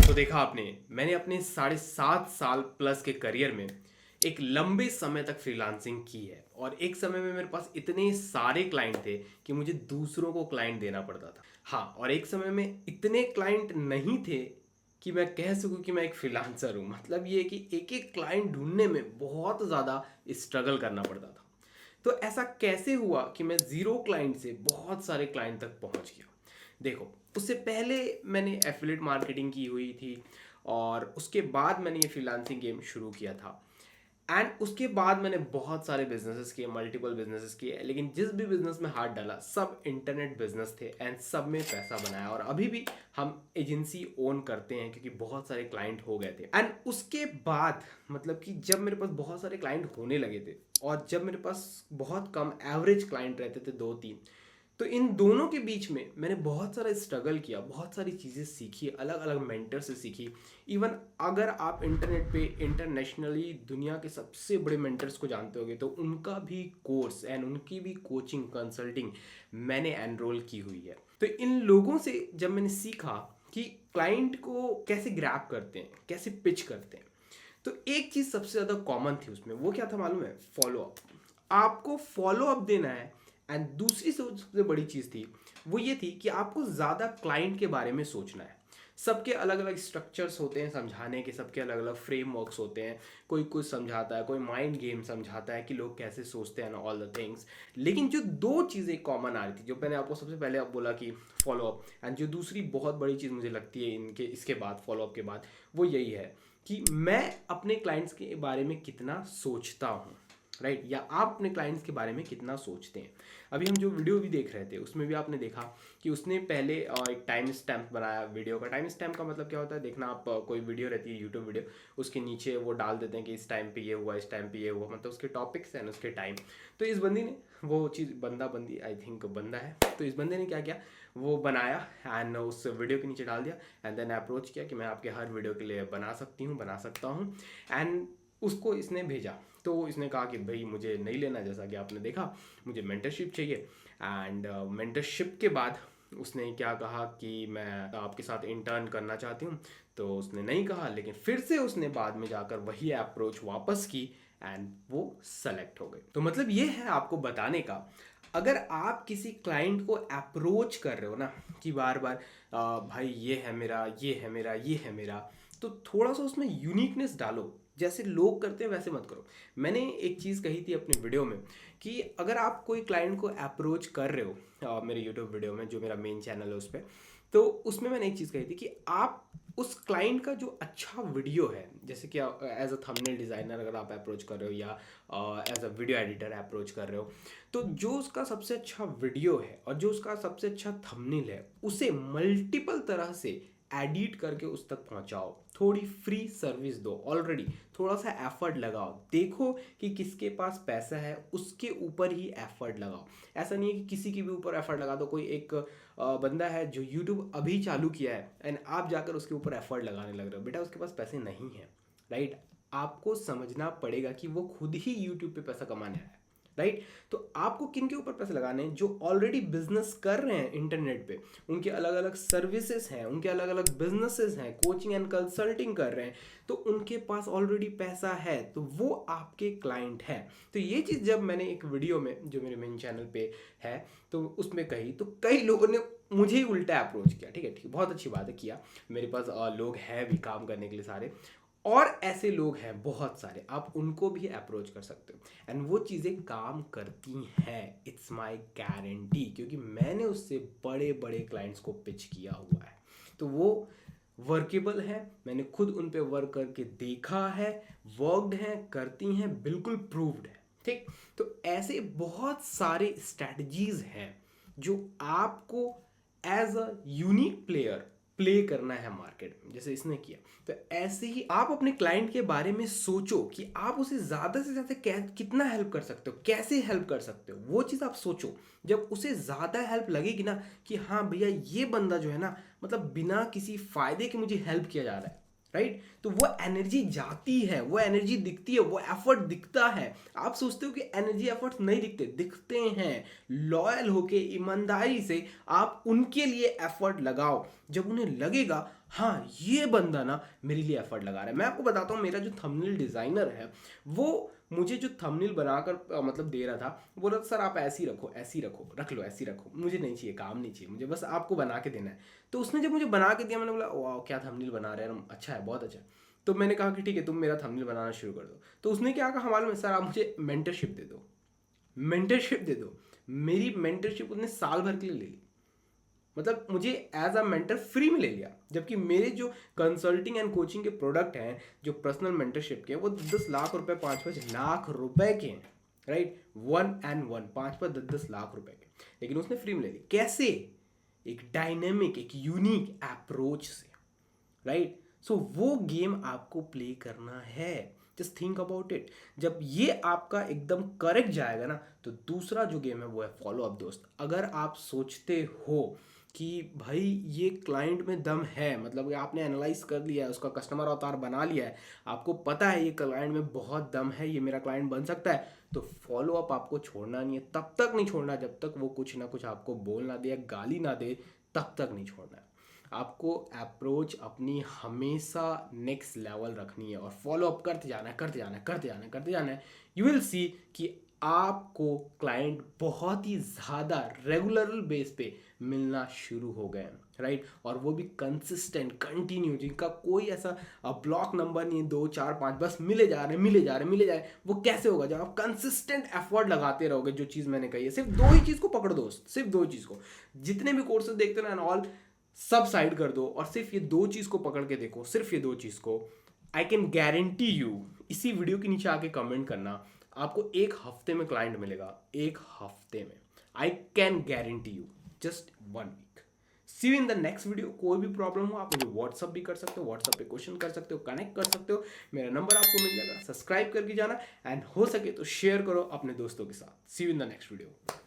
तो देखा आपने, मैंने अपने 7.5 साल प्लस के करियर में एक लंबे समय तक फ्रीलांसिंग की है। और एक समय में मेरे पास इतने सारे क्लाइंट थे कि मुझे दूसरों को क्लाइंट देना पड़ता था। हाँ, और एक समय में इतने क्लाइंट नहीं थे कि मैं कह सकूं कि मैं एक फ्रीलांसर हूं। मतलब ये कि एक एक क्लाइंट ढूंढने में बहुत ज़्यादा स्ट्रगल करना पड़ता था। तो ऐसा कैसे हुआ कि मैं ज़ीरो क्लाइंट से बहुत सारे क्लाइंट तक पहुंच गया? देखो, उससे पहले मैंने एफिलिएट मार्केटिंग की हुई थी और उसके बाद मैंने ये फ्रीलांसिंग गेम शुरू किया था। एंड उसके बाद मैंने बहुत सारे बिजनेसेस किए, मल्टीपल बिजनेसेस किए, लेकिन जिस भी बिजनेस में हाथ डाला सब इंटरनेट बिजनेस थे एंड सब में पैसा बनाया। और अभी भी हम एजेंसी ओन करते हैं क्योंकि बहुत सारे क्लाइंट हो गए थे। एंड उसके बाद मतलब कि जब मेरे पास बहुत सारे क्लाइंट होने लगे थे और जब मेरे पास बहुत कम एवरेज क्लाइंट रहते थे, 2-3, तो इन दोनों के बीच में मैंने बहुत सारा स्ट्रगल किया, बहुत सारी चीज़ें सीखी, अलग अलग मेंटर से सीखी। इवन अगर आप इंटरनेट पे इंटरनेशनली दुनिया के सबसे बड़े मेंटर्स को जानते होगे तो उनका भी कोर्स एंड उनकी भी कोचिंग कंसल्टिंग मैंने एनरोल की हुई है। तो इन लोगों से जब मैंने सीखा कि क्लाइंट को कैसे ग्रैब करते हैं, कैसे पिच करते हैं, तो एक चीज़ सबसे ज़्यादा कॉमन थी उसमें। वो क्या था मालूम है? Follow up. आपको फॉलो अप देना है। एंड दूसरी सबसे बड़ी चीज़ थी, वो ये थी कि आपको ज़्यादा क्लाइंट के बारे में सोचना है। सबके अलग अलग स्ट्रक्चर्स होते हैं समझाने के, सबके अलग अलग फ्रेमवर्क्स होते हैं। कोई कुछ समझाता है, कोई माइंड गेम समझाता है कि लोग कैसे सोचते हैं, ऑल द थिंग्स। लेकिन जो दो चीज़ें कॉमन आ रही थी, जो मैंने आपको सबसे पहले आप बोला कि फॉलो अप, एंड जो दूसरी बहुत बड़ी चीज़ मुझे लगती है इनके इसके बाद, फॉलो अप के बाद, वो यही है कि मैं अपने क्लाइंट्स के बारे में कितना सोचता हूँ। राइट, या आप अपने क्लाइंट्स के बारे में कितना सोचते हैं। अभी हम जो वीडियो भी देख रहे थे उसमें भी आपने देखा कि उसने पहले एक टाइम स्टैम्प बनाया वीडियो का। टाइम स्टैम्प का मतलब क्या होता है? देखना, आप कोई वीडियो रहती है यूट्यूब वीडियो, उसके नीचे वो डाल देते हैं कि इस टाइम पे ये हुआ, इस टाइम पे ये हुआ, मतलब उसके टॉपिक्स एंड उसके टाइम। तो इस बंदी ने वो चीज़, बंदी आई थिंक बंदा है, तो इस बंदे ने क्या किया, वो बनाया एंड उस वीडियो के नीचे डाल दिया एंड देन अप्रोच किया कि मैं आपके हर वीडियो के लिए बना सकता हूँ। एंड उसको इसने भेजा। तो इसने कहा कि भाई मुझे नहीं लेना, जैसा कि आपने देखा, मुझे मेंटरशिप चाहिए। एंड मेंटरशिप के बाद उसने क्या कहा कि मैं आपके साथ इंटर्न करना चाहती हूँ। तो उसने नहीं कहा, लेकिन फिर से उसने बाद में जाकर वही अप्रोच वापस की एंड वो सेलेक्ट हो गए। तो मतलब ये है आपको बताने का, अगर आप किसी क्लाइंट को अप्रोच कर रहे हो ना कि बार बार भाई ये है मेरा, ये है मेरा, ये है मेरा, तो थोड़ा सा उसमें यूनिकनेस डालो। जैसे लोग करते हैं वैसे मत करो। मैंने एक चीज़ कही थी अपने वीडियो में कि अगर आप कोई क्लाइंट को अप्रोच कर रहे हो, मेरे यूट्यूब वीडियो में जो मेरा मेन चैनल है उस पर, तो उसमें मैंने एक चीज़ कही थी कि आप उस क्लाइंट का जो अच्छा वीडियो है, जैसे कि एज अ थंबनेल डिज़ाइनर अगर आप अप्रोच कर रहे हो या as a video editor approach कर रहे हो, तो जो उसका सबसे अच्छा वीडियो है और जो उसका सबसे अच्छा थंबनेल है उसे मल्टीपल तरह से एडिट करके उस तक पहुंचाओ। थोड़ी फ्री सर्विस दो, ऑलरेडी थोड़ा सा एफर्ट लगाओ, देखो कि किसके पास पैसा है उसके ऊपर ही एफर्ट लगाओ। ऐसा नहीं है कि किसी के भी ऊपर एफर्ट लगा दो। कोई एक बंदा है जो यूट्यूब अभी चालू किया है एंड आप जाकर उसके ऊपर एफर्ट लगाने लग रहे हो, बेटा उसके पास पैसे नहीं है। राइट, आपको समझना पड़ेगा कि वो खुद ही यूट्यूब पे पैसा कमाने आया है। राइट, तो आपको किन के ऊपर पैसे लगाने हैं? जो ऑलरेडी बिजनेस कर रहे हैं इंटरनेट पे, उनके अलग अलग सर्विसेज हैं, उनके अलग अलग बिजनेसेस हैं, कोचिंग एंड कंसल्टिंग कर रहे हैं, तो उनके पास ऑलरेडी पैसा है, तो वो आपके क्लाइंट हैं। तो ये चीज़ जब मैंने एक वीडियो में जो मेरे मेन चैनल पे है तो उसमें कही, तो कई लोगों ने मुझे ही उल्टा अप्रोच किया। ठीक है, ठीक है, बहुत अच्छी बात है, किया। मेरे पास लोग हैं भी काम करने के लिए सारे, और ऐसे लोग हैं बहुत सारे, आप उनको भी अप्रोच कर सकते हो एंड वो चीज़ें काम करती हैं। इट्स माय गारंटी, क्योंकि मैंने उससे बड़े बड़े क्लाइंट्स को पिच किया हुआ है। तो वो वर्केबल है, मैंने खुद उन पे वर्क करके देखा है, वर्कड हैं, करती हैं, बिल्कुल प्रूव्ड है। ठीक, तो ऐसे बहुत सारे स्ट्रैटेजीज हैं जो आपको as a unique player play करना है मार्केट में, जैसे इसने किया। तो ऐसे ही आप अपने क्लाइंट के बारे में सोचो कि आप उसे ज़्यादा से ज़्यादा कितना हेल्प कर सकते हो, कैसे हेल्प कर सकते हो, वो चीज़ आप सोचो। जब उसे ज़्यादा हेल्प लगेगी ना कि हाँ भैया ये बंदा जो है ना, मतलब बिना किसी फ़ायदे के मुझे हेल्प किया जा रहा है, राइट, तो वो एनर्जी जाती है, वो एनर्जी दिखती है, वो एफर्ट दिखता है। आप सोचते हो कि एनर्जी एफर्ट्स नहीं दिखते, दिखते हैं। लॉयल होके ईमानदारी से आप उनके लिए एफर्ट लगाओ, जब उन्हें लगेगा हाँ ये बंदा ना मेरे लिए एफर्ट लगा रहा है। मैं आपको बताता हूँ, मेरा जो थंबनेल डिज़ाइनर है वो मुझे जो थंबनेल बनाकर मतलब दे रहा था, बोल रहा था सर आप ऐसी रखो, ऐसी रखो, रख लो, ऐसी रखो, मुझे नहीं चाहिए, काम नहीं चाहिए मुझे, बस आपको बना के देना है। तो उसने जब मुझे बना के दिया, मैंने बोला वाह क्या थंबनेल बना रहे हैं, अच्छा है, बहुत अच्छा है। तो मैंने कहा कि ठीक है तुम मेरा थंबनेल बनाना शुरू कर दो। तो उसने क्या कहा, मालूम है सर आप मुझे मेंटरशिप दे दो, मेंटरशिप दे दो। मेरी मेंटरशिप उसने साल भर के लिए ले ली, मतलब मुझे एज अ मेंटर फ्री में ले लिया। जबकि मेरे जो कंसल्टिंग एंड कोचिंग के प्रोडक्ट हैं, जो पर्सनल मेंटरशिप के, वो 10 लाख रुपए, 5-5 लाख रुपए के हैं, राइट, 1 and 1, 5-5, 10-10 लाख रुपए के। लेकिन उसने फ्री में ले ली, कैसे? एक डायनेमिक, एक यूनिक अप्रोच से, राइट। सो वो गेम आपको प्ले करना है, जस्ट थिंक अबाउट इट। जब ये आपका एकदम करेक्ट जाएगा ना, तो दूसरा जो गेम है वो है फॉलो अप दोस्त। अगर आप सोचते हो कि भाई ये क्लाइंट में दम है, मतलब आपने एनालाइज कर लिया है, उसका कस्टमर अवतार बना लिया है, आपको पता है ये क्लाइंट में बहुत दम है, ये मेरा क्लाइंट बन सकता है, तो फॉलो अप आपको छोड़ना नहीं है। तब तक नहीं छोड़ना जब तक वो कुछ ना कुछ आपको बोल ना दे या गाली ना दे, तब तक नहीं छोड़ना है। आपको अप्रोच अपनी हमेशा नेक्स्ट लेवल रखनी है और फॉलो अप करते जाना है, करते जाना है, करते जाना है, करते जाना है। यू विल सी कि आपको क्लाइंट बहुत ही ज़्यादा रेगुलर बेस पे मिलना शुरू हो गए, राइट। और वो भी कंसिस्टेंट, कंटिन्यू, जिनका कोई ऐसा ब्लॉक नंबर नहीं है, 2 4 5, बस मिले जा रहे, मिले जा रहे, मिले जा रहे। वो कैसे होगा? जब आप कंसिस्टेंट एफर्ट लगाते रहोगे। जो चीज़ मैंने कही है, सिर्फ दो ही चीज़ को पकड़ दोस्त, सिर्फ दो चीज़ को। जितने भी कोर्सेज देखते ना एंड ऑल, सब साइड कर दो और सिर्फ ये दो चीज़ को पकड़ के देखो, सिर्फ ये दो चीज़ को। आई कैन गारंटी यू, इसी वीडियो के नीचे आके कमेंट करना, आपको 1 हफ्ते में क्लाइंट मिलेगा, 1 हफ्ते में। I can guarantee you, just 1 week. See you in the next video. कोई भी प्रॉब्लम हो आप मुझे व्हाट्सअप भी कर सकते हो, व्हाट्सअप पे क्वेश्चन कर सकते हो, कनेक्ट कर सकते हो, मेरा नंबर आपको मिल जाएगा। सब्सक्राइब करके जाना एंड हो सके तो शेयर करो अपने दोस्तों के साथ। See you in the next video.